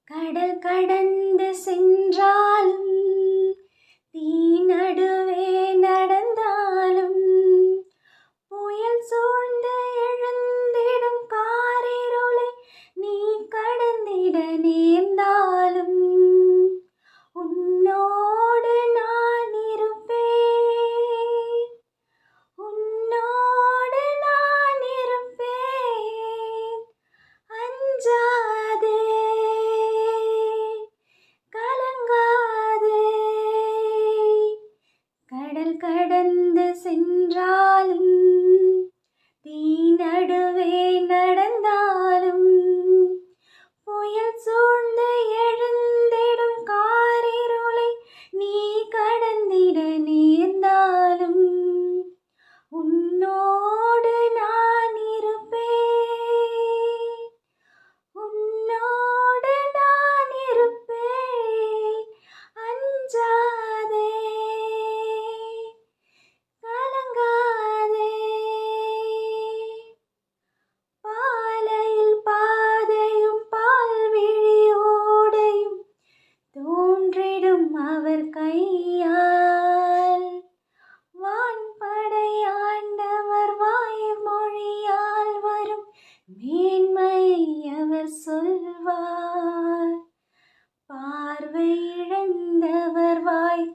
கடல் கடந்து சென்றாலும் தீ நடுவே நடந்தாலும் புயல் சூழ்ந்து எழுந்திடும் காரிருளை நீ கடந்திட நேர்ந்தாலும் உன்னோடு நான் இருப்பேன், உன்னோடு நான் இருப்பேன். அஞ்சாதே, கலங்காதே. கடல் கடந்து சென்றாலும் தீ நடுவே நடந்தாலும் புயல் சூழ்ந்து எழுந்திடும் காரிருளை நீ கடந்திட நேர்ந்தாலும் உன்னோடு நான் இருப்பேன், உன்னோடு நான் இருப்பேன். அஞ்சாதே, கலங்காதே. பாலையில் பாதையும் பால்விழி ஓடையும் தோன்றிடும் அவர் கையால், வான்படை ஆண்டவர் வாய்மொழியால் வரும் மேன்மையை அவர் சொல்வார். பார்வை இழந்தவர் வாய்